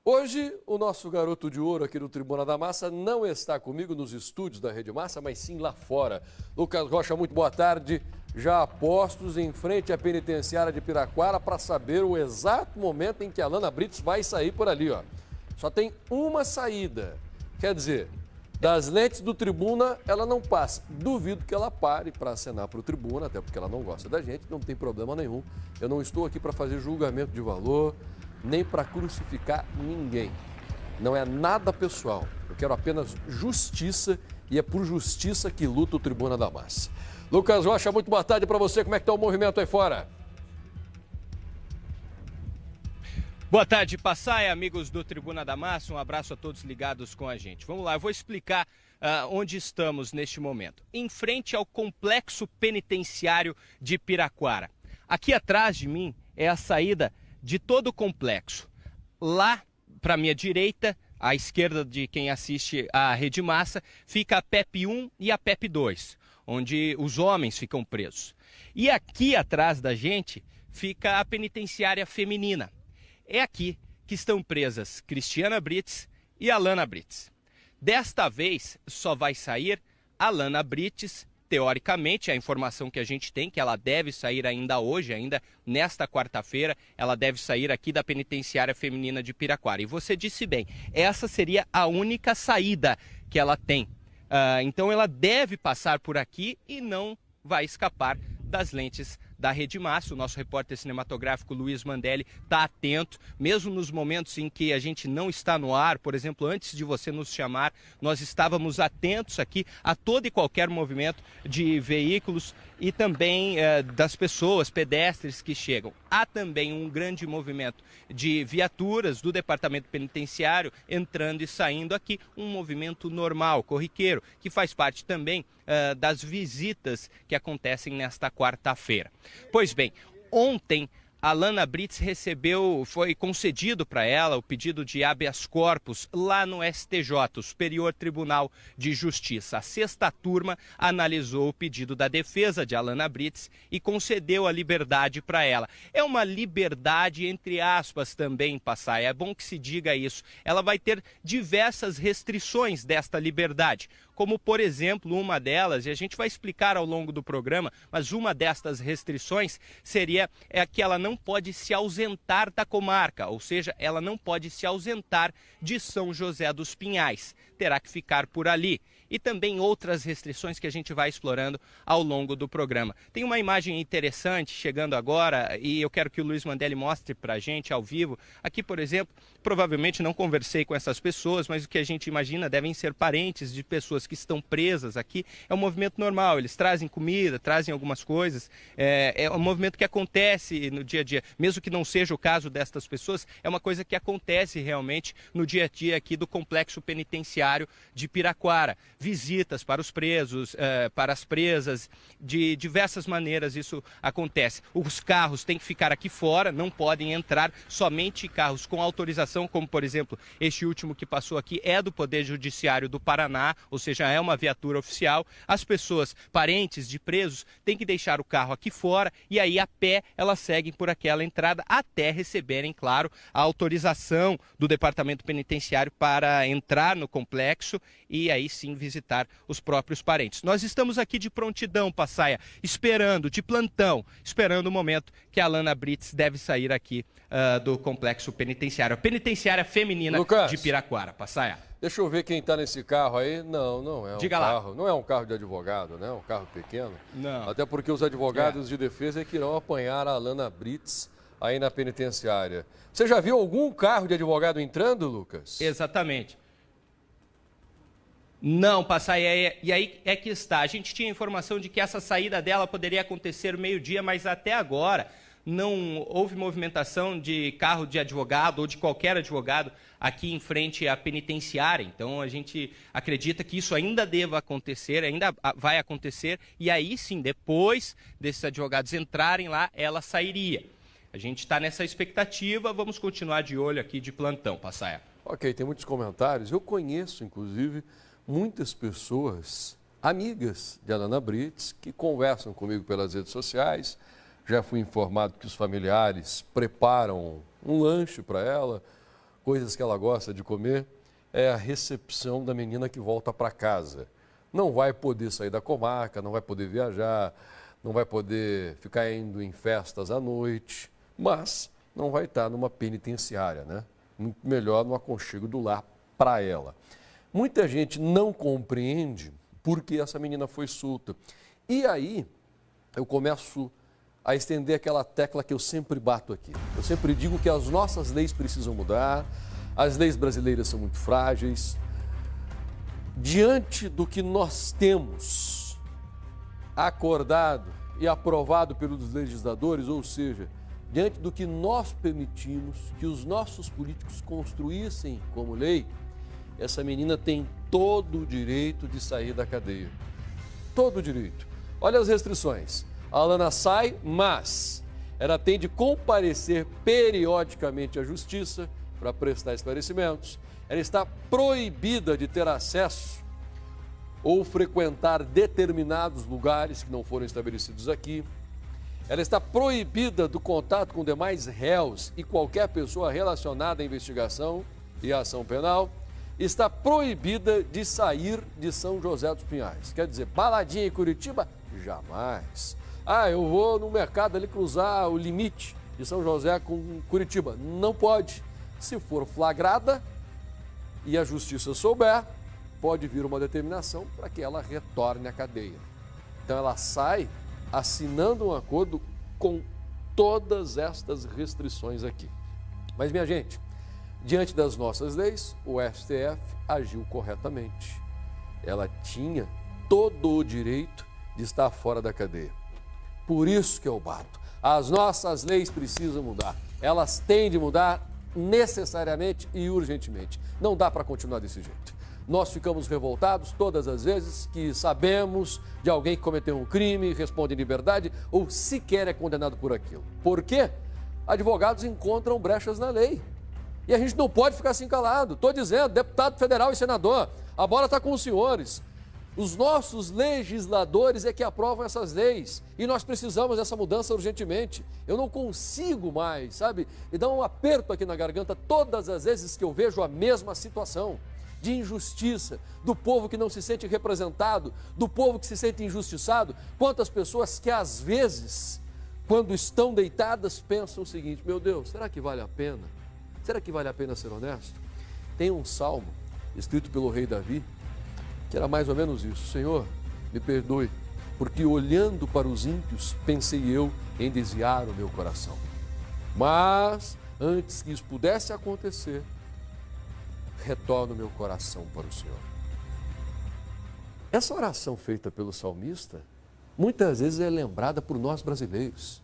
Hoje, o nosso garoto de ouro aqui no Tribuna da Massa não está comigo nos estúdios da Rede Massa, mas sim lá fora. Lucas Rocha, muito boa tarde. Já a postos em frente à penitenciária de Piraquara para saber o exato momento em que a Alana Brits vai sair por ali, ó. Só tem uma saída. Quer dizer, das lentes do Tribuna, ela não passa. Duvido que ela pare para acenar para o Tribuna, até porque ela não gosta da gente, não tem problema nenhum. Eu não estou aqui para fazer julgamento de valor, nem para crucificar ninguém. Não é nada pessoal. Eu quero apenas justiça e é por justiça que luta o Tribuna da Massa. Lucas Rocha, muito boa tarde para você. Como é que está o movimento aí fora? Boa tarde, Passaia, amigos do Tribuna da Massa. Um abraço a todos ligados com a gente. Vamos lá, eu vou explicar onde estamos neste momento. Em frente ao complexo penitenciário de Piraquara. Aqui atrás de mim é a saída de todo o complexo. Lá, para minha direita, à esquerda de quem assiste a Rede Massa, fica a PEP 1 e a PEP 2, onde os homens ficam presos. E aqui atrás da gente fica a penitenciária feminina. É aqui que estão presas Cristiana Brits e Alana Brits. Desta vez, só vai sair Alana Brits. Teoricamente, a informação que a gente tem, que ela deve sair ainda hoje, ainda nesta quarta-feira, ela deve sair aqui da penitenciária feminina de Piraquara. E você disse bem, essa seria a única saída que ela tem. Então ela deve passar por aqui e não vai escapar das lentes da Rede Massa. O nosso repórter cinematográfico Luiz Mandelli está atento, mesmo nos momentos em que a gente não está no ar. Por exemplo, antes de você nos chamar, nós estávamos atentos aqui a todo e qualquer movimento de veículos e também das pessoas, pedestres que chegam. Há também um grande movimento de viaturas do Departamento Penitenciário entrando e saindo aqui, um movimento normal, corriqueiro, que faz parte também das visitas que acontecem nesta quarta-feira. Pois bem, ontem a Alana Brits foi concedido para ela o pedido de habeas corpus lá no STJ, o Superior Tribunal de Justiça. A sexta turma analisou o pedido da defesa de Alana Brits e concedeu a liberdade para ela. É uma liberdade entre aspas também, Passaia, é bom que se diga isso. Ela vai ter diversas restrições desta liberdade, como, por exemplo, uma delas, e a gente vai explicar ao longo do programa, mas uma destas restrições seria que ela não pode se ausentar da comarca, ou seja, ela não pode se ausentar de São José dos Pinhais, terá que ficar por ali. E também outras restrições que a gente vai explorando ao longo do programa. Tem uma imagem interessante chegando agora e eu quero que o Luiz Mandelli mostre para a gente ao vivo. Aqui, por exemplo, provavelmente não conversei com essas pessoas, mas o que a gente imagina devem ser parentes de pessoas que estão presas aqui. É um movimento normal, eles trazem comida, trazem algumas coisas. É um movimento que acontece no dia a dia. Mesmo que não seja o caso destas pessoas, é uma coisa que acontece realmente no dia a dia aqui do complexo penitenciário de Piraquara. Visitas para os presos, para as presas, de diversas maneiras isso acontece. Os carros têm que ficar aqui fora, não podem entrar, somente carros com autorização, como por exemplo, este último que passou aqui é do Poder Judiciário do Paraná, ou seja, é uma viatura oficial. As pessoas, parentes de presos, têm que deixar o carro aqui fora e aí a pé elas seguem por aquela entrada até receberem, claro, a autorização do Departamento Penitenciário para entrar no complexo e aí sim visitar os próprios parentes. Nós estamos aqui de prontidão, Passaia, esperando, de plantão, esperando o momento que a Alana Brits deve sair aqui do complexo penitenciário. A penitenciária feminina de Piraquara, Passaia. Deixa eu ver quem está nesse carro aí. Não é um Diga carro. Lá. Não é um carro de advogado, né? É um carro pequeno. Não. Até porque os advogados de defesa é que irão apanhar a Alana Brits aí na penitenciária. Você já viu algum carro de advogado entrando, Lucas? Exatamente. Não, Passaia, e aí é que está. A gente tinha informação de que essa saída dela poderia acontecer meio-dia, mas até agora não houve movimentação de carro de advogado ou de qualquer advogado aqui em frente à penitenciária. Então a gente acredita que isso ainda deva acontecer, ainda vai acontecer, e aí sim, depois desses advogados entrarem lá, ela sairia. A gente está nessa expectativa, vamos continuar de olho aqui de plantão, Passaia. Ok, tem muitos comentários. Eu conheço, inclusive, muitas pessoas, amigas de Alana Brits, que conversam comigo pelas redes sociais. Já fui informado que os familiares preparam um lanche para ela, coisas que ela gosta de comer, é a recepção da menina que volta para casa. Não vai poder sair da comarca, não vai poder viajar, não vai poder ficar indo em festas à noite, mas não vai estar numa penitenciária, né? Muito melhor no aconchego do lar para ela. Muita gente não compreende por que essa menina foi solta. E aí eu começo a estender aquela tecla que eu sempre bato aqui. Eu sempre digo que as nossas leis precisam mudar, as leis brasileiras são muito frágeis. Diante do que nós temos acordado e aprovado pelos legisladores, ou seja, diante do que nós permitimos que os nossos políticos construíssem como lei, essa menina tem todo o direito de sair da cadeia. Todo o direito. Olha as restrições. A Alana sai, mas ela tem de comparecer periodicamente à justiça para prestar esclarecimentos. Ela está proibida de ter acesso ou frequentar determinados lugares que não foram estabelecidos aqui. Ela está proibida do contato com demais réus e qualquer pessoa relacionada à investigação e à ação penal. Está proibida de sair de São José dos Pinhais. Quer dizer, baladinha em Curitiba? Jamais. Eu vou no mercado ali cruzar o limite de São José com Curitiba. Não pode. Se for flagrada e a justiça souber, pode vir uma determinação para que ela retorne à cadeia. Então ela sai assinando um acordo com todas estas restrições aqui. Mas, minha gente, diante das nossas leis, o STF agiu corretamente. Ela tinha todo o direito de estar fora da cadeia. Por isso que eu bato. As nossas leis precisam mudar. Elas têm de mudar necessariamente e urgentemente. Não dá para continuar desse jeito. Nós ficamos revoltados todas as vezes que sabemos de alguém que cometeu um crime, responde em liberdade ou sequer é condenado por aquilo. Por quê? Advogados encontram brechas na lei. E a gente não pode ficar assim calado. Estou dizendo, deputado federal e senador, a bola está com os senhores. Os nossos legisladores é que aprovam essas leis e nós precisamos dessa mudança urgentemente. Eu não consigo mais, sabe? E dá um aperto aqui na garganta todas as vezes que eu vejo a mesma situação de injustiça, do povo que não se sente representado, do povo que se sente injustiçado. Quantas pessoas que às vezes, quando estão deitadas, pensam o seguinte: meu Deus, será que vale a pena? Será que vale a pena ser honesto? Tem um salmo escrito pelo rei Davi que era mais ou menos isso: Senhor, me perdoe, porque olhando para os ímpios, pensei eu em desviar o meu coração. Mas, antes que isso pudesse acontecer, retorno o meu coração para o Senhor. Essa oração feita pelo salmista, muitas vezes é lembrada por nós brasileiros.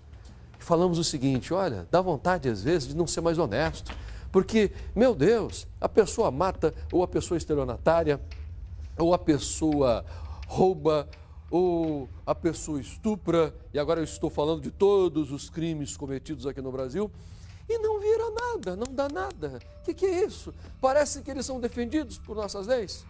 Falamos o seguinte: olha, dá vontade às vezes de não ser mais honesto, porque, meu Deus, a pessoa mata, ou a pessoa estelionatária, ou a pessoa rouba, ou a pessoa estupra, e agora eu estou falando de todos os crimes cometidos aqui no Brasil, e não vira nada, não dá nada. O que é isso? Parece que eles são defendidos por nossas leis.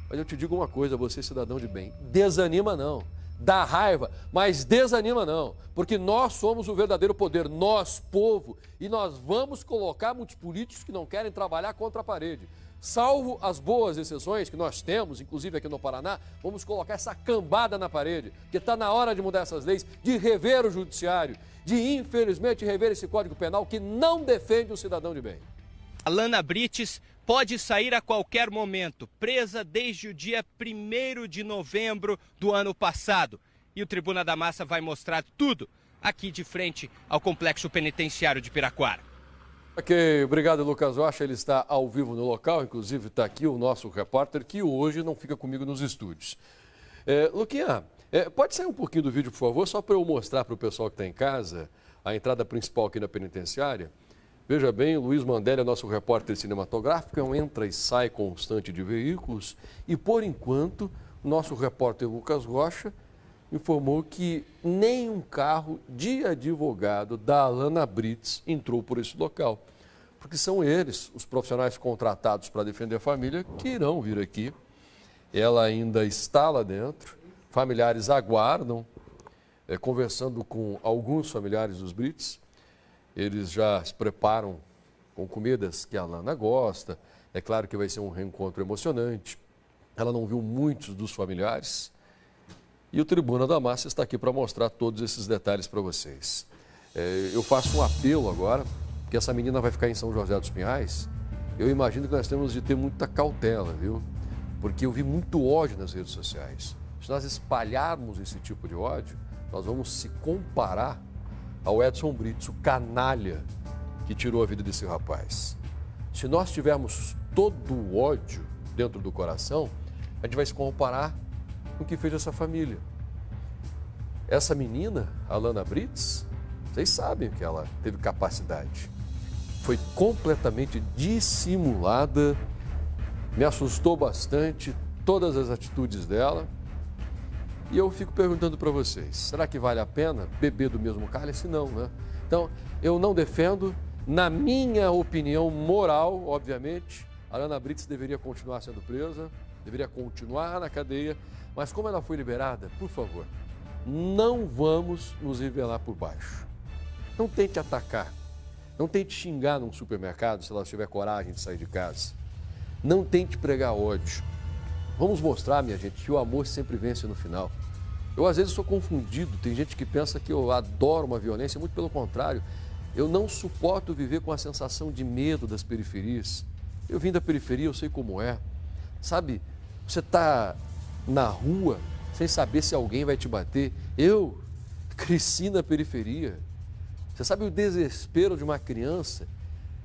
Mas eu te digo uma coisa, você cidadão de bem, desanima não, dá raiva, mas desanima não, porque nós somos o verdadeiro poder, nós, povo, e nós vamos colocar muitos políticos que não querem trabalhar contra a parede. Salvo as boas exceções que nós temos, inclusive aqui no Paraná, vamos colocar essa cambada na parede, porque está na hora de mudar essas leis, de rever o judiciário, de infelizmente rever esse Código Penal que não defende o cidadão de bem. Alana Brites pode sair a qualquer momento, presa desde o dia 1º de novembro do ano passado. E o Tribuna da Massa vai mostrar tudo aqui de frente ao Complexo Penitenciário de Piraquara. Ok, obrigado, Lucas Rocha. Ele está ao vivo no local, inclusive está aqui o nosso repórter, que hoje não fica comigo nos estúdios. Luquinha, pode sair um pouquinho do vídeo, por favor, só para eu mostrar para o pessoal que está em casa a entrada principal aqui na penitenciária. Veja bem, o Luiz Mandelli é nosso repórter cinematográfico, é um entra e sai constante de veículos. E, por enquanto, o nosso repórter Lucas Rocha informou que nenhum carro de advogado da Alana Brites entrou por esse local. Porque são eles, os profissionais contratados para defender a família, que irão vir aqui. Ela ainda está lá dentro, familiares aguardam, conversando com alguns familiares dos Brites. Eles já se preparam com comidas que a Alana gosta. É claro que vai ser um reencontro emocionante. Ela não viu muitos dos familiares. E o Tribuna da Massa está aqui para mostrar todos esses detalhes para vocês. Eu faço um apelo agora, que essa menina vai ficar em São José dos Pinhais. Eu imagino que nós temos de ter muita cautela, viu? Porque eu vi muito ódio nas redes sociais. Se nós espalharmos esse tipo de ódio, nós vamos se comparar ao Edson Brites, o canalha que tirou a vida desse rapaz. Se nós tivermos todo o ódio dentro do coração, a gente vai se comparar com o que fez essa família. Essa menina, a Alana Brites, vocês sabem que ela teve capacidade. Foi completamente dissimulada, me assustou bastante todas as atitudes dela. E eu fico perguntando para vocês, será que vale a pena beber do mesmo cálice? Não, né? Então, eu não defendo. Na minha opinião moral, obviamente, a Alana Brites deveria continuar sendo presa, deveria continuar na cadeia, mas como ela foi liberada, por favor, não vamos nos revelar por baixo. Não tente atacar, não tente xingar num supermercado se ela tiver coragem de sair de casa. Não tente pregar ódio. Vamos mostrar, minha gente, que o amor sempre vence no final. Eu, às vezes, sou confundido. Tem gente que pensa que eu adoro uma violência, muito pelo contrário. Eu não suporto viver com a sensação de medo das periferias. Eu vim da periferia, eu sei como é. Sabe, você está na rua sem saber se alguém vai te bater. Eu cresci na periferia. Você sabe o desespero de uma criança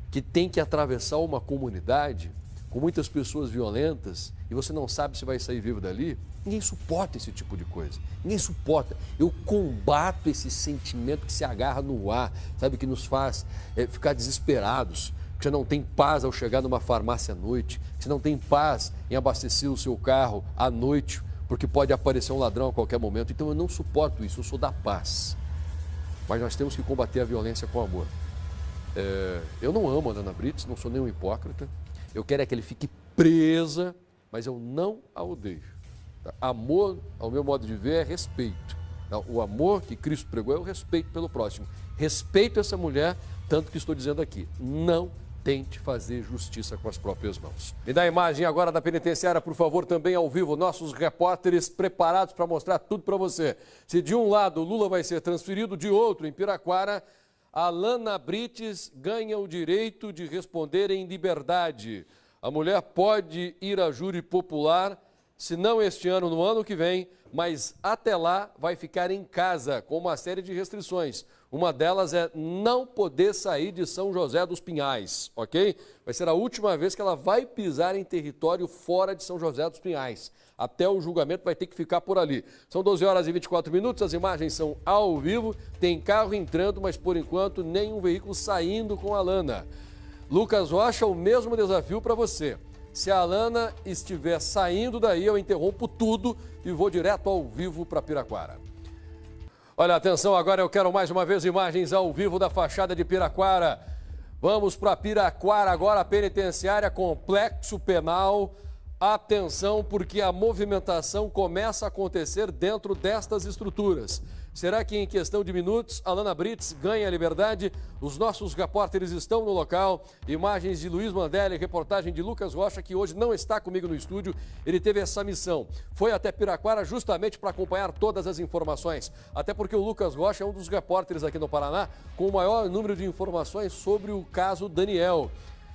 que tem que atravessar uma comunidade com muitas pessoas violentas e você não sabe se vai sair vivo dali? Ninguém suporta esse tipo de coisa. Ninguém suporta. Eu combato esse sentimento que se agarra no ar, sabe, que nos faz ficar desesperados. Que você não tem paz ao chegar numa farmácia à noite, que você não tem paz em abastecer o seu carro à noite, porque pode aparecer um ladrão a qualquer momento. Então eu não suporto isso, eu sou da paz. Mas nós temos que combater a violência com amor. Eu não amo a Alana Brites, não sou nenhum hipócrita. Eu quero é que ele fique presa, mas eu não a odeio. Amor, ao meu modo de ver, é respeito. O amor que Cristo pregou é o respeito pelo próximo. Respeito essa mulher, tanto que estou dizendo aqui, não tente fazer justiça com as próprias mãos. Me dá a imagem agora da penitenciária, por favor, também ao vivo. Nossos repórteres preparados para mostrar tudo para você. Se de um lado o Lula vai ser transferido, de outro, em Piraquara, a Alana Brites ganha o direito de responder em liberdade. A mulher pode ir a júri popular, se não este ano, no ano que vem, mas até lá vai ficar em casa com uma série de restrições. Uma delas é não poder sair de São José dos Pinhais, ok? Vai ser a última vez que ela vai pisar em território fora de São José dos Pinhais. Até o julgamento vai ter que ficar por ali. São 12 horas e 24 minutos, as imagens são ao vivo, tem carro entrando, mas por enquanto nenhum veículo saindo com a Alana. Lucas Rocha, o mesmo desafio para você. Se a Alana estiver saindo daí, eu interrompo tudo e vou direto ao vivo para Piraquara. Olha, atenção, agora eu quero mais uma vez imagens ao vivo da fachada de Piraquara. Vamos para Piraquara agora, a penitenciária, complexo penal. Atenção, porque a movimentação começa a acontecer dentro destas estruturas. Será que em questão de minutos, Alana Brites ganha a liberdade? Os nossos repórteres estão no local. Imagens de Luiz Mandelli, reportagem de Lucas Rocha, que hoje não está comigo no estúdio. Ele teve essa missão. Foi até Piraquara justamente para acompanhar todas as informações. Até porque o Lucas Rocha é um dos repórteres aqui no Paraná com o maior número de informações sobre o caso Daniel.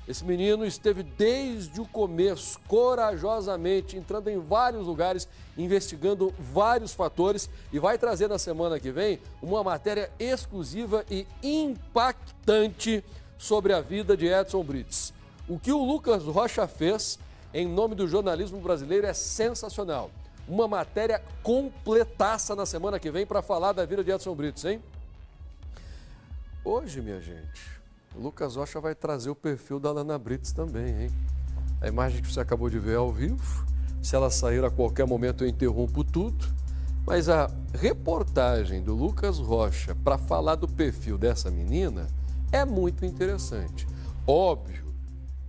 Esse menino esteve desde o começo, corajosamente, entrando em vários lugares, investigando vários fatores e vai trazer na semana que vem uma matéria exclusiva e impactante sobre a vida de Edson Brites. O que o Lucas Rocha fez em nome do jornalismo brasileiro é sensacional. Uma matéria completaça na semana que vem para falar da vida de Edson Brites, hein? Hoje, minha gente, o Lucas Rocha vai trazer o perfil da Alana Brites também, hein? A imagem que você acabou de ver ao vivo, se ela sair a qualquer momento eu interrompo tudo, mas a reportagem do Lucas Rocha para falar do perfil dessa menina é muito interessante. Óbvio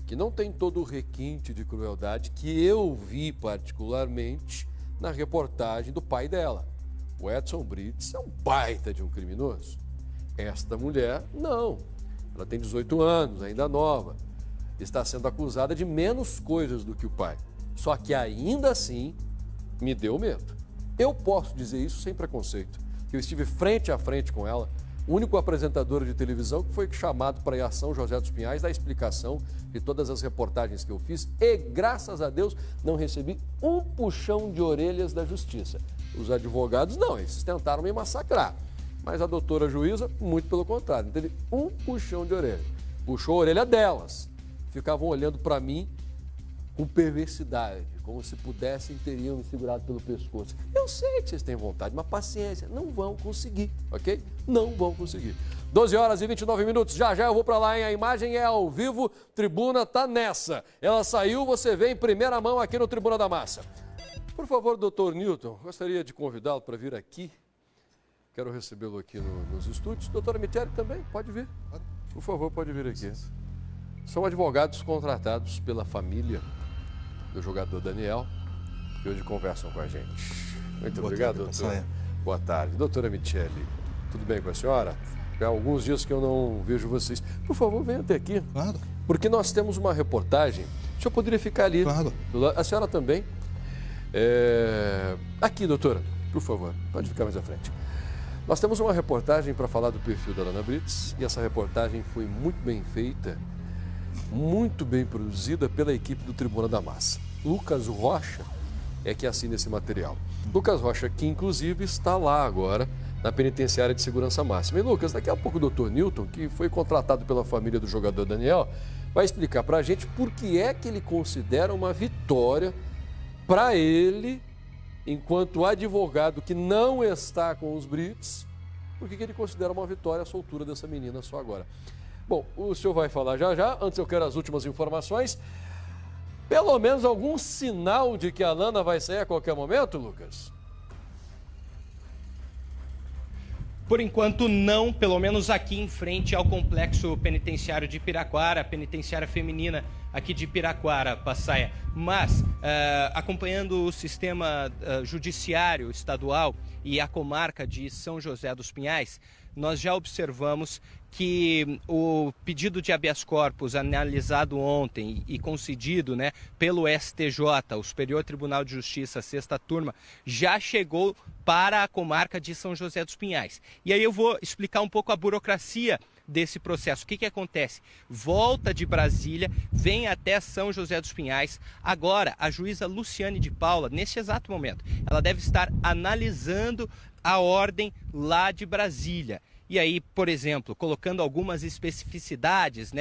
que não tem todo o requinte de crueldade que eu vi particularmente na reportagem do pai dela. O Edson Brites é um baita de um criminoso. Esta mulher, não. Ela tem 18 anos, ainda nova. Está sendo acusada de menos coisas do que o pai. Só que ainda assim, me deu medo. Eu posso dizer isso sem preconceito. Eu estive frente a frente com ela, o único apresentador de televisão que foi chamado para ir a São José dos Pinhais dar explicação de todas as reportagens que eu fiz e, graças a Deus, não recebi um puxão de orelhas da justiça. Os advogados, não, eles tentaram me massacrar. Mas a doutora juíza, muito pelo contrário, não teve um puxão de orelha. Puxou a orelha delas. Ficavam olhando para mim com perversidade, como se pudessem, teriam me segurado pelo pescoço. Eu sei que vocês têm vontade, mas paciência, não vão conseguir, ok? Não vão conseguir. 12 horas e 29 minutos, já eu vou para lá, hein? A imagem é ao vivo, Tribuna tá nessa. Ela saiu, você vê em primeira mão aqui no Tribuna da Massa. Por favor, doutor Newton, gostaria de convidá-lo para vir aqui. Quero recebê-lo aqui nos estúdios. Doutora Michele também, pode vir. Por favor, pode vir aqui. São advogados contratados pela família do jogador Daniel, que hoje conversam com a gente. Muito obrigado, doutor. Boa tarde. Doutora Michele, tudo bem com a senhora? Já há alguns dias que eu não vejo vocês. Por favor, venha até aqui. Claro. Porque nós temos uma reportagem. O senhor poderia ficar ali. Claro. A senhora também. Aqui, doutora, por favor, pode ficar mais à frente. Nós temos uma reportagem para falar do perfil da Lana Brits e essa reportagem foi muito bem feita, muito bem produzida pela equipe do Tribuna da Massa. Lucas Rocha é que assina esse material. Lucas Rocha, que inclusive está lá agora na penitenciária de segurança máxima. E Lucas, daqui a pouco o doutor Newton, que foi contratado pela família do jogador Daniel, vai explicar para a gente por que é que ele considera uma vitória para ele, enquanto advogado que não está com os Brits, por que ele considera uma vitória a soltura dessa menina só agora. Bom, o senhor vai falar já. Antes eu quero as últimas informações. Pelo menos algum sinal de que a Lana vai sair a qualquer momento, Lucas? Por enquanto não, pelo menos aqui em frente ao complexo penitenciário de Piraquara, penitenciária feminina aqui de Piraquara, Passaia. Mas, acompanhando o sistema judiciário estadual e a comarca de São José dos Pinhais, nós já observamos que o pedido de habeas corpus analisado ontem e concedido, pelo STJ, o Superior Tribunal de Justiça, 6ª turma, já chegou para a comarca de São José dos Pinhais. E aí eu vou explicar um pouco a burocracia desse processo. O que acontece? Volta de Brasília, vem até São José dos Pinhais. Agora, a juíza Luciane de Paula, neste exato momento, ela deve estar analisando a ordem lá de Brasília. E aí, por exemplo, colocando algumas especificidades,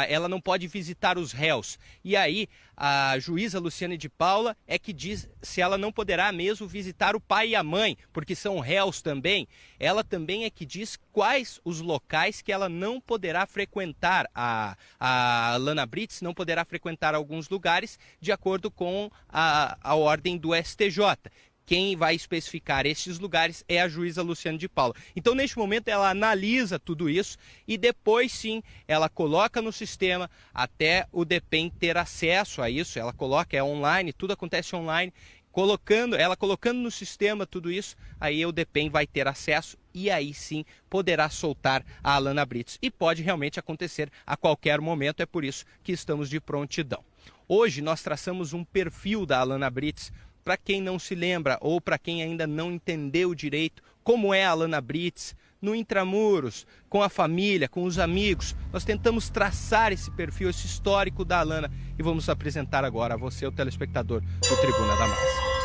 ela não pode visitar os réus. E aí, a juíza Luciane de Paula é que diz se ela não poderá mesmo visitar o pai e a mãe, porque são réus também. Ela também é que diz quais os locais que ela não poderá frequentar. A Lana Brits não poderá frequentar alguns lugares de acordo com a ordem do STJ. Quem vai especificar estes lugares é a juíza Luciane de Paula. Então, neste momento, ela analisa tudo isso e depois, sim, ela coloca no sistema até o DEPEN ter acesso a isso. Ela coloca, é online, tudo acontece online. Ela colocando no sistema tudo isso, aí o DEPEN vai ter acesso e aí sim poderá soltar a Lana Brits. E pode realmente acontecer a qualquer momento, é por isso que estamos de prontidão. Hoje nós traçamos um perfil da Lana Brits. Para quem não se lembra ou para quem ainda não entendeu direito como é a Lana Brits, no Intramuros, com a família, com os amigos, nós tentamos traçar esse perfil, esse histórico da Lana e vamos apresentar agora a você, o telespectador do Tribuna da Massa.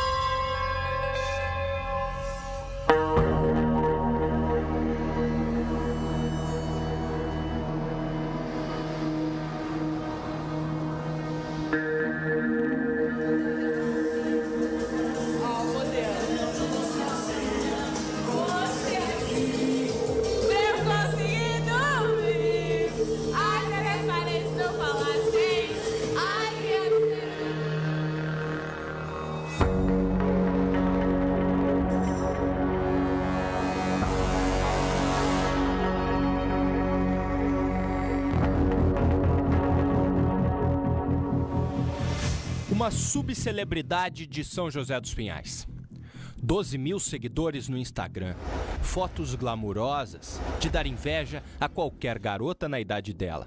Uma subcelebridade de São José dos Pinhais. 12 mil seguidores no Instagram. fotos glamurosas de dar inveja a qualquer garota na idade dela.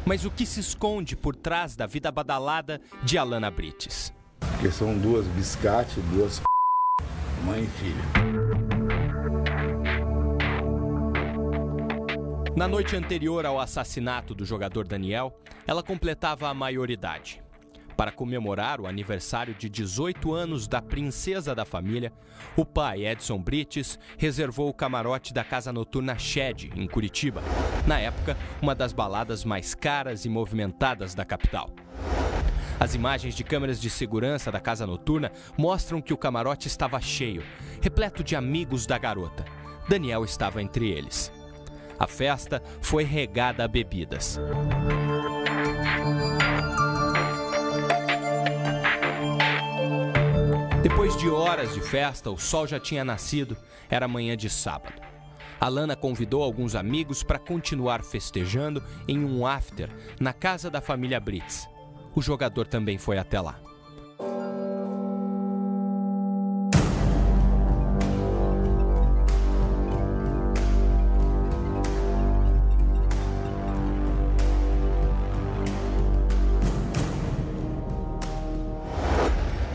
Mas o que se esconde por trás da vida badalada de Alana Brites? Porque são duas biscates, duas mãe e filha. Na noite anterior ao assassinato do jogador Daniel, ela completava a maioridade. Para comemorar o aniversário de 18 anos da princesa da família, o pai, Edson Brites, reservou o camarote da casa noturna Shed, em Curitiba. Na época, uma das baladas mais caras e movimentadas da capital. As imagens de câmeras de segurança da casa noturna mostram que o camarote estava cheio, repleto de amigos da garota. Daniel estava entre eles. A festa foi regada a bebidas. Depois de horas de festa, o sol já tinha nascido, era manhã de sábado. Alana convidou alguns amigos para continuar festejando em um after na casa da família Brites. O jogador também foi até lá.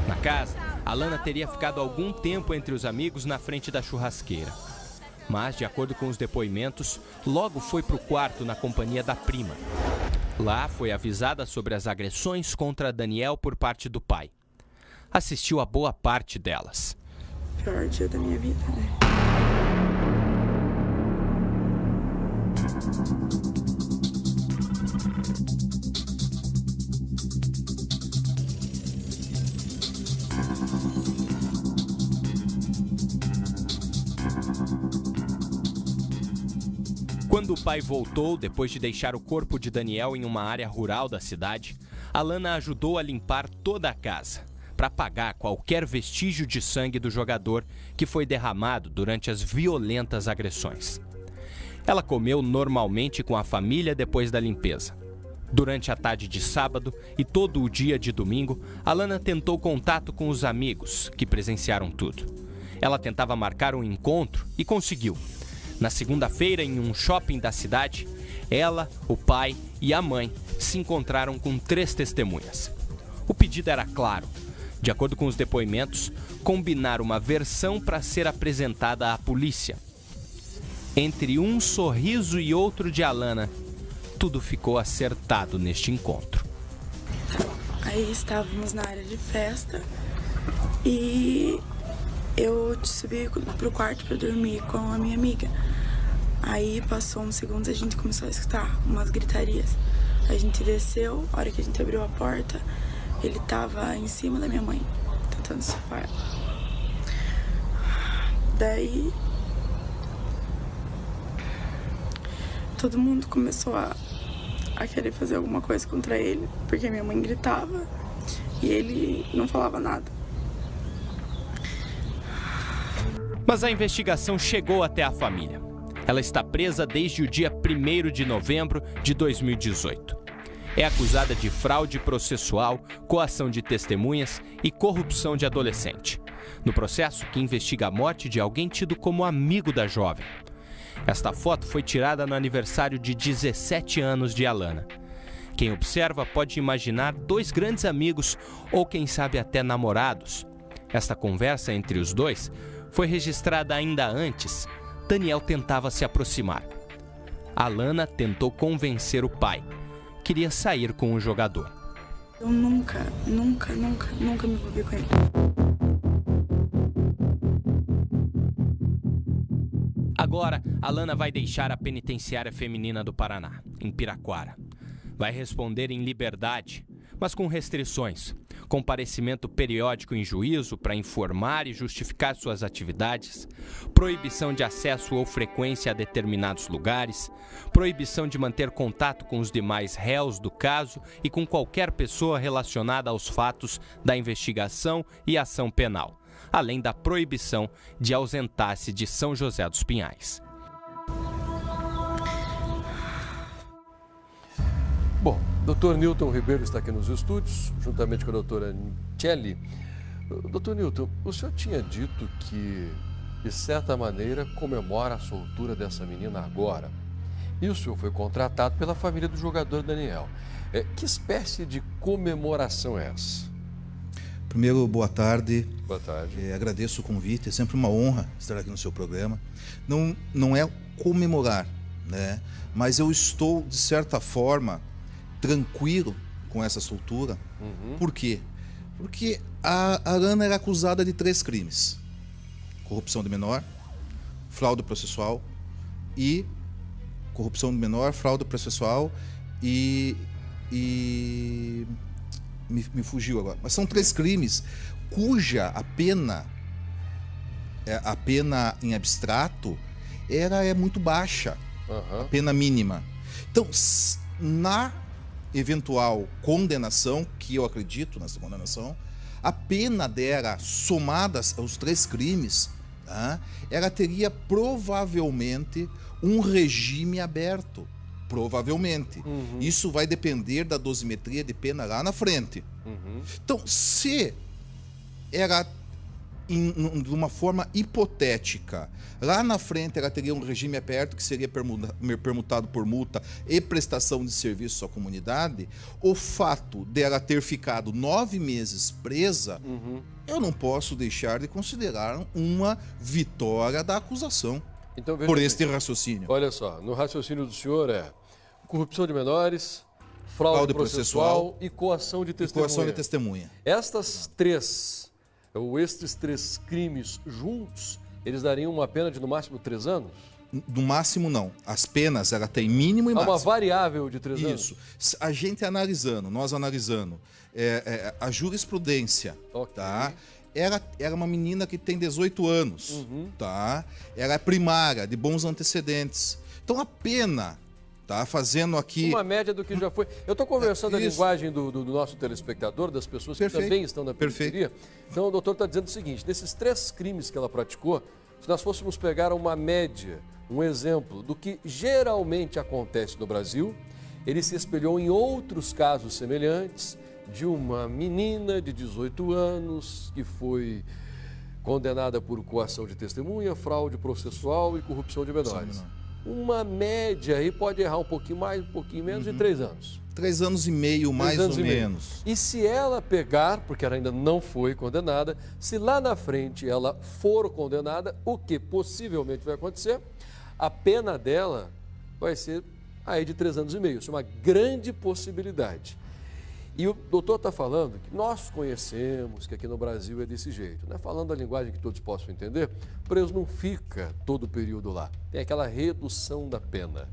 Na casa, Alana teria ficado algum tempo entre os amigos na frente da churrasqueira. Mas, de acordo com os depoimentos, logo foi para o quarto na companhia da prima. Lá foi avisada sobre as agressões contra Daniel por parte do pai. Assistiu a boa parte delas. Pior dia da minha vida, né? Quando o pai voltou, depois de deixar o corpo de Daniel em uma área rural da cidade, Alana ajudou a limpar toda a casa, para apagar qualquer vestígio de sangue do jogador que foi derramado durante as violentas agressões. Ela comeu normalmente com a família depois da limpeza. Durante a tarde de sábado e todo o dia de domingo, Alana tentou contato com os amigos que presenciaram tudo. Ela tentava marcar um encontro e conseguiu. Na segunda-feira, em um shopping da cidade, ela, o pai e a mãe se encontraram com 3 testemunhas. O pedido era claro. De acordo com os depoimentos, combinar uma versão para ser apresentada à polícia. Entre um sorriso e outro de Alana, tudo ficou acertado neste encontro. Aí estávamos na área de festa e eu subi pro quarto para dormir com a minha amiga. Aí passou uns segundos, a gente começou a escutar umas gritarias. A gente desceu, a hora que a gente abriu a porta, ele tava em cima da minha mãe, tentando estuprar ela. Daí todo mundo começou a querer fazer alguma coisa contra ele, porque minha mãe gritava e ele não falava nada. Mas a investigação chegou até a família. Ela está presa desde o dia 1º de novembro de 2018. É acusada de fraude processual, coação de testemunhas e corrupção de adolescente. No processo que investiga a morte de alguém tido como amigo da jovem. Esta foto foi tirada no aniversário de 17 anos de Alana. Quem observa pode imaginar 2 grandes amigos ou quem sabe até namorados. Esta conversa entre os dois foi registrada ainda antes. Daniel tentava se aproximar. Alana tentou convencer o pai. Queria sair com o jogador. Eu nunca me envolvi com ele. Agora, Alana vai deixar a penitenciária feminina do Paraná, em Piraquara. Vai responder em liberdade, mas com restrições. Comparecimento periódico em juízo para informar e justificar suas atividades, proibição de acesso ou frequência a determinados lugares, proibição de manter contato com os demais réus do caso e com qualquer pessoa relacionada aos fatos da investigação e ação penal, além da proibição de ausentar-se de São José dos Pinhais. Bom, Dr. Newton Ribeiro está aqui nos estúdios, juntamente com a doutora Nicelli. Dr. Newton, o senhor tinha dito que de certa maneira, comemora a soltura dessa menina agora. E o senhor foi contratado pela família do jogador Daniel. Que espécie de comemoração é essa? Primeiro, boa tarde. Boa tarde. Agradeço o convite, é sempre uma honra estar aqui no seu programa. Não é comemorar, né? Mas eu estou, de certa forma, tranquilo com essa soltura. Por quê? Porque a Ana era acusada de 3 crimes: corrupção de menor, fraude processual e corrupção de menor, fraude processual e me fugiu agora. Mas são 3 crimes cuja a pena em abstrato é muito baixa, a pena mínima. Então, na eventual condenação, que eu acredito nessa condenação, a pena dela, somadas aos 3 crimes, tá, ela teria provavelmente um regime aberto. Provavelmente. Isso vai depender da dosimetria de pena lá na frente. Então, se era de uma forma hipotética, lá na frente ela teria um regime aberto que seria permutado por multa e prestação de serviço à comunidade, o fato dela ter ficado 9 meses presa, eu não posso deixar de considerar uma vitória da acusação. Então, por este raciocínio. Olha só, no raciocínio do senhor é corrupção de menores, fraude processual e coação de testemunha. Estes 3 crimes juntos, eles dariam uma pena de no máximo 3 anos? No máximo não. As penas, ela tem mínimo e máximo. Há uma variável de 3 anos? Isso. A gente nós analisando a jurisprudência, tá? Era uma menina que tem 18 anos, tá? Ela é primária, de bons antecedentes. Então a pena, tá? Fazendo aqui... Uma média do que já foi. Eu estou conversando a linguagem do nosso telespectador, das pessoas que também estão na periferia. Então o doutor está dizendo o seguinte: desses 3 crimes que ela praticou, se nós fôssemos pegar uma média, um exemplo do que geralmente acontece no Brasil, ele se espelhou em outros casos semelhantes, de uma menina de 18 anos que foi condenada por coação de testemunha, fraude processual e corrupção de menores. Uma média aí, pode errar um pouquinho mais, um pouquinho menos, de 3 anos. 3 anos e meio, mais ou menos. E se ela pegar, porque ela ainda não foi condenada, se lá na frente ela for condenada, o que possivelmente vai acontecer, a pena dela vai ser aí de 3 anos e meio. Isso é uma grande possibilidade. E o doutor está falando que nós conhecemos que aqui no Brasil é desse jeito, né? Falando a linguagem que todos possam entender, o preso não fica todo o período lá. Tem aquela redução da pena.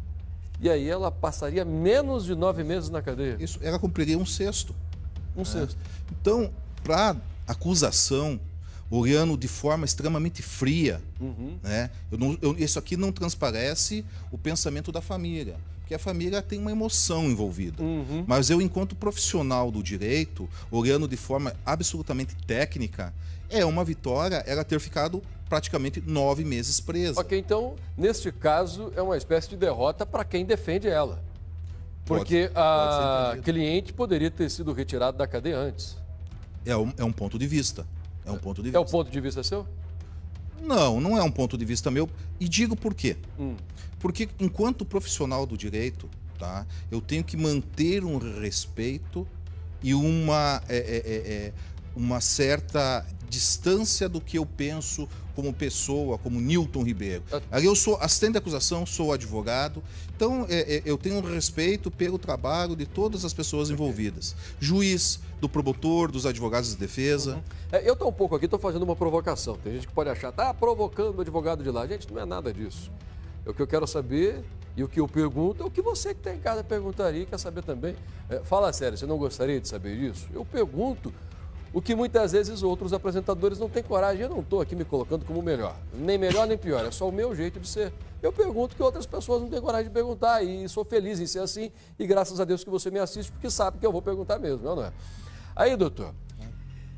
E aí ela passaria menos de 9 meses na cadeia. Isso, ela cumpriria 1/6. 1/6. Então, para acusação, olhando de forma extremamente fria, né? Isso aqui não transparece o pensamento da família. Porque a família tem uma emoção envolvida. Mas eu, enquanto profissional do direito, olhando de forma absolutamente técnica, é uma vitória ela ter ficado praticamente 9 meses presa. Ok, então, neste caso, é uma espécie de derrota para quem defende ela. Porque a cliente poderia ter sido retirada da cadeia antes. É um ponto de vista. É um ponto de vista. É um ponto de vista seu? Não é um ponto de vista meu. E digo por quê. Porque, enquanto profissional do direito, tá, eu tenho que manter um respeito e uma certa distância do que eu penso como pessoa, como Nilton Ribeiro. Aí eu sou assistente de acusação, sou advogado, então eu tenho um respeito pelo trabalho de todas as pessoas envolvidas. Juiz, do promotor, dos advogados de defesa. Eu estou um pouco aqui, estou fazendo uma provocação. Tem gente que pode achar, tá provocando o advogado de lá. Gente, não é nada disso. O que eu quero saber e o que eu pergunto é o que você que está em casa perguntaria e quer saber também. Fala sério, você não gostaria de saber disso? Eu pergunto o que muitas vezes outros apresentadores não têm coragem. Eu não estou aqui me colocando como melhor, nem pior, é só o meu jeito de ser. Eu pergunto que outras pessoas não têm coragem de perguntar e sou feliz em ser assim e graças a Deus que você me assiste porque sabe que eu vou perguntar mesmo, não é? Aí, doutor,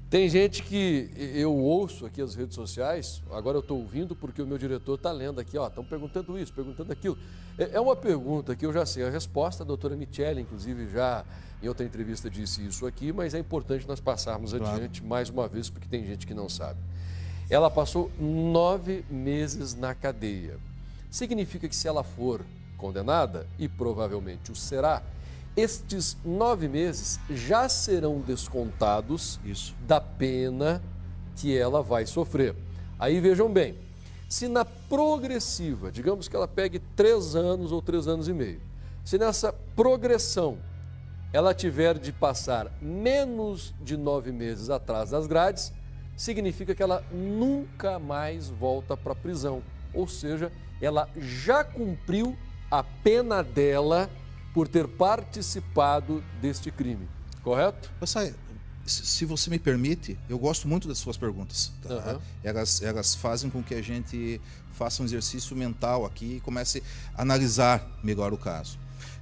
tem gente que eu ouço aqui nas redes sociais, agora eu estou ouvindo porque o meu diretor está lendo aqui, estão perguntando isso, perguntando aquilo. É uma pergunta que eu já sei a resposta, a doutora Michele, inclusive, já em outra entrevista disse isso aqui, mas é importante nós passarmos adiante mais uma vez, porque tem gente que não sabe. Ela passou 9 meses na cadeia. Significa que se ela for condenada, e provavelmente o será, estes 9 meses já serão descontados da pena que ela vai sofrer. Aí vejam bem, se na progressiva, digamos que ela pegue 3 anos ou 3 anos e meio, se nessa progressão ela tiver de passar menos de 9 meses atrás das grades, significa que ela nunca mais volta para a prisão. Ou seja, ela já cumpriu a pena dela por ter participado deste crime. Correto? Passai, se você me permite, eu gosto muito das suas perguntas. Tá? Uhum. Elas fazem com que a gente faça um exercício mental aqui e comece a analisar melhor o caso.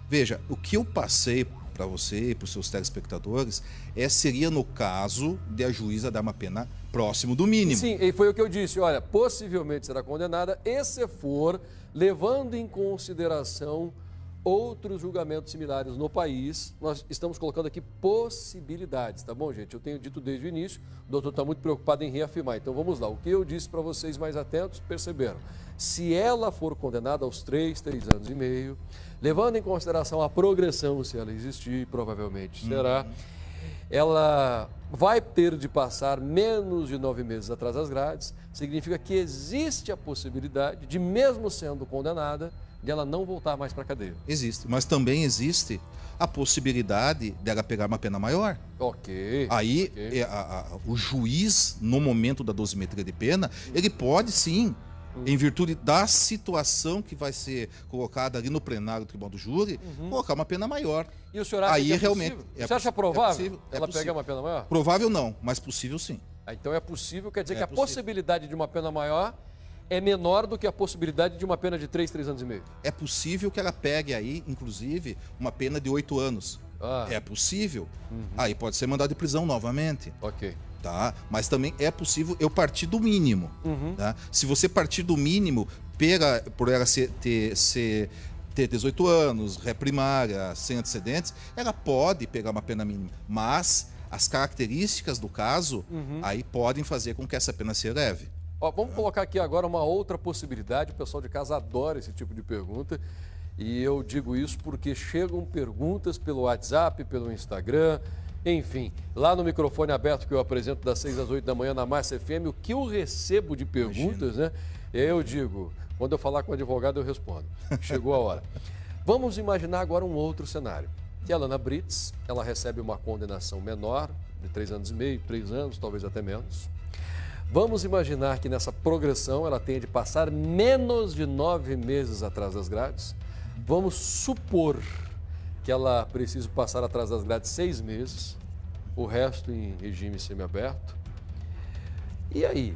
Veja, o que eu passei para você e para os seus telespectadores seria no caso de a juíza dar uma pena próximo do mínimo. Sim, e foi o que eu disse. Olha, possivelmente será condenada e se for, levando em consideração outros julgamentos similares no país, nós estamos colocando aqui possibilidades, tá bom, gente? Eu tenho dito desde o início, o doutor está muito preocupado em reafirmar. Então vamos lá, o que eu disse para vocês mais atentos, perceberam? Se ela for condenada aos 3 anos e meio, levando em consideração a progressão, se ela existir, provavelmente será, ela vai ter de passar menos de 9 meses atrás das grades, significa que existe a possibilidade de, mesmo sendo condenada, de ela não voltar mais para a cadeia. Existe, mas também existe a possibilidade dela pegar uma pena maior. Ok. Aí, o juiz, no momento da dosimetria de pena, ele pode sim, em virtude da situação que vai ser colocada ali no plenário do Tribunal do Júri, colocar uma pena maior. E o senhor acha aí, que é realmente, possível? Você acha provável possível, ela pegar uma pena maior? Provável não, mas possível sim. Então é possível, quer dizer que a possível. possibilidade de uma pena maior é menor do que a possibilidade de uma pena de 3 anos e meio. É possível que ela pegue aí, inclusive, uma pena de 8 anos. É possível. Aí pode ser mandado de prisão novamente. Ok. Tá? Mas também é possível eu partir do mínimo. Tá? Se você partir do mínimo, por ela ter 18 anos, ré primária, sem antecedentes, ela pode pegar uma pena mínima. Mas as características do caso aí podem fazer com que essa pena se eleve. Ó, vamos colocar aqui agora uma outra possibilidade. O pessoal de casa adora esse tipo de pergunta. E eu digo isso porque chegam perguntas pelo WhatsApp, pelo Instagram, enfim. Lá no microfone aberto que eu apresento das 6 às 8 da manhã na Massa FM, o que eu recebo de perguntas, né? Eu digo, quando eu falar com o advogado eu respondo. Chegou a hora. Vamos imaginar agora um outro cenário. Que a Lana Brits, ela recebe uma condenação menor, de 3 anos e meio, 3 anos, talvez até menos. Vamos imaginar que nessa progressão ela tenha de passar menos de 9 meses atrás das grades. Vamos supor que ela precise passar atrás das grades 6 meses, o resto em regime semiaberto. E aí,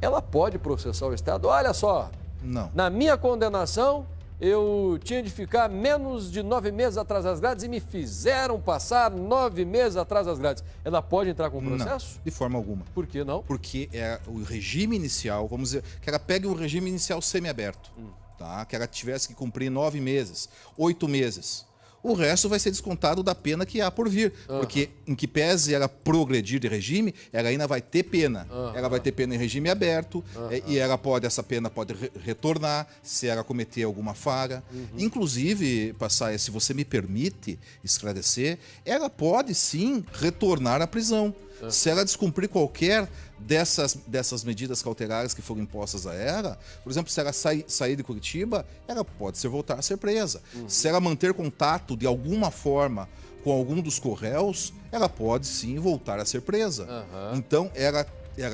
ela pode processar o Estado? Olha só, não. Na minha condenação, eu tinha de ficar menos de 9 meses atrás das grades e me fizeram passar 9 meses atrás das grades. Ela pode entrar com processo? Não, de forma alguma. Por que não? Porque é o regime inicial, vamos dizer, que ela pegue um regime inicial semiaberto, tá? Que ela tivesse que cumprir 9 meses, 8 meses. O resto vai ser descontado da pena que há por vir. Porque, em que pese ela progredir de regime, ela ainda vai ter pena. Ela vai ter pena em regime aberto, e essa pena pode retornar se ela cometer alguma falha. Inclusive, Passaia, se você me permite esclarecer, ela pode sim retornar à prisão. Se ela descumprir qualquer dessas medidas cautelares que foram impostas a ela, por exemplo, se ela sair de Curitiba, ela pode voltar a ser presa. Se ela manter contato de alguma forma com algum dos corréus, ela pode sim voltar a ser presa. Então, ela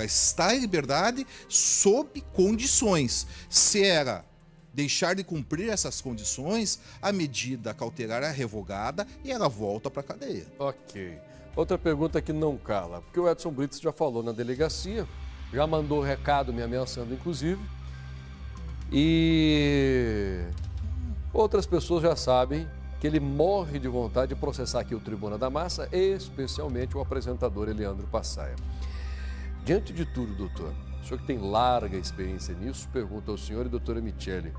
está em liberdade sob condições. Se ela deixar de cumprir essas condições, a medida cautelar é revogada e ela volta para a cadeia. Ok. Outra pergunta que não cala, porque o Edson Brits já falou na delegacia, já mandou recado me ameaçando, inclusive, e outras pessoas já sabem que ele morre de vontade de processar aqui o Tribuna da Massa, especialmente o apresentador Eleandro Passaia. Diante de tudo, doutor, o senhor que tem larga experiência nisso, pergunta ao senhor e doutora Michele,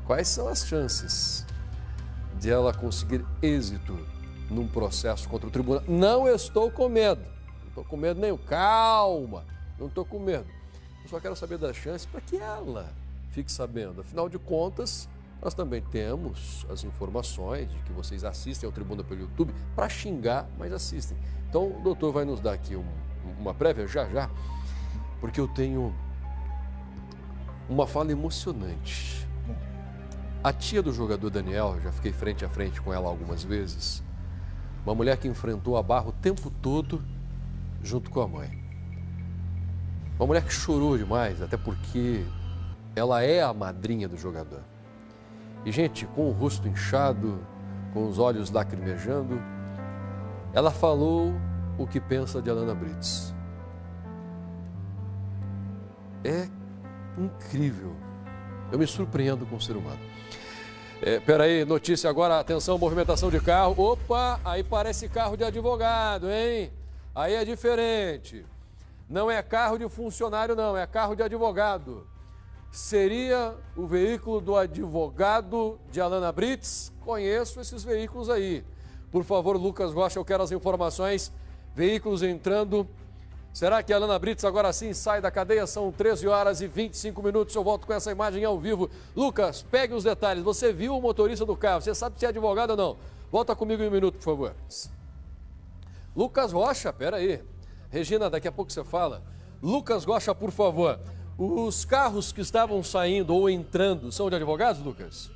quais são as chances de ela conseguir êxito num processo contra o tribunal? Não estou com medo, não estou com medo nenhum, calma, não estou com medo. Eu só quero saber das chances para que ela fique sabendo. Afinal de contas, nós também temos as informações de que vocês assistem ao Tribuna pelo YouTube para xingar, mas assistem. Então, o doutor vai nos dar aqui uma prévia já, porque eu tenho uma fala emocionante. A tia do jogador Daniel, já fiquei frente a frente com ela algumas vezes, uma mulher que enfrentou a barra o tempo todo junto com a mãe. Uma mulher que chorou demais, até porque ela é a madrinha do jogador. E, gente, com o rosto inchado, com os olhos lacrimejando, ela falou o que pensa de Alanna Brits. É incrível. Eu me surpreendo com o ser humano. Peraí, notícia agora, atenção, movimentação de carro. Opa, aí parece carro de advogado, hein? Aí é diferente. Não é carro de funcionário, não, é carro de advogado. Seria o veículo do advogado de Alanna Brits? Conheço esses veículos aí. Por favor, Lucas Rocha, eu quero as informações. Veículos entrando. Será que a Alanna Brits agora sim sai da cadeia? São 13 horas e 25 minutos. Eu volto com essa imagem ao vivo. Lucas, pegue os detalhes. Você viu o motorista do carro? Você sabe se é advogado ou não? Volta comigo em um minuto, por favor. Lucas Rocha, peraí. Regina, daqui a pouco você fala. Lucas Rocha, por favor. Os carros que estavam saindo ou entrando são de advogados, Lucas?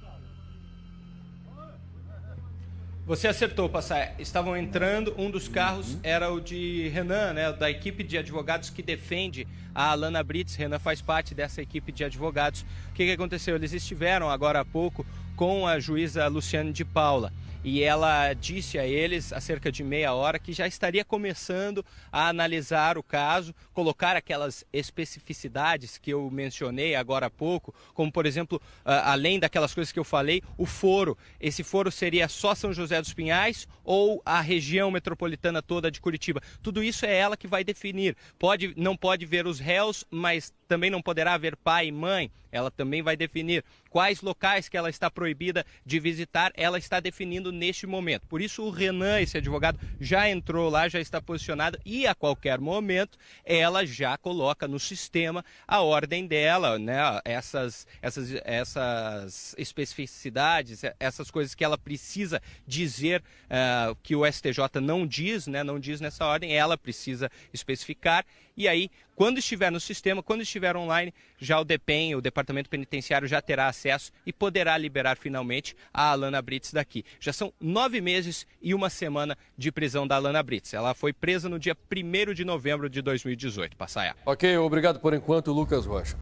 Você acertou, Passaia. Estavam entrando, um dos carros era o de Renan, né, da equipe de advogados que defende a Alanna Brits. Renan faz parte dessa equipe de advogados. O que aconteceu? Eles estiveram agora há pouco com a juíza Luciane de Paula. E ela disse a eles, há cerca de meia hora, que já estaria começando a analisar o caso, colocar aquelas especificidades que eu mencionei agora há pouco, como, por exemplo, além daquelas coisas que eu falei, o foro. Esse foro seria só São José dos Pinhais ou a região metropolitana toda de Curitiba? Tudo isso é ela que vai definir. Não pode ver os réus, mas também não poderá ver pai e mãe. Ela também vai definir quais locais que ela está proibida de visitar, ela está definindo neste momento. Por isso o Renan, esse advogado, já entrou lá, já está posicionado e a qualquer momento ela já coloca no sistema a ordem dela, né? Essas especificidades, essas coisas que ela precisa dizer que o STJ não diz, né? Não diz nessa ordem, ela precisa especificar. E aí, quando estiver no sistema, quando estiver online, já o DPEM, o Departamento Penitenciário, já terá acesso e poderá liberar finalmente a Alanna Brits daqui. Já são 9 meses e 1 semana de prisão da Alanna Brits. Ela foi presa no dia 1º de novembro de 2018. Passaia. Ok, obrigado por enquanto, Lucas Rocha.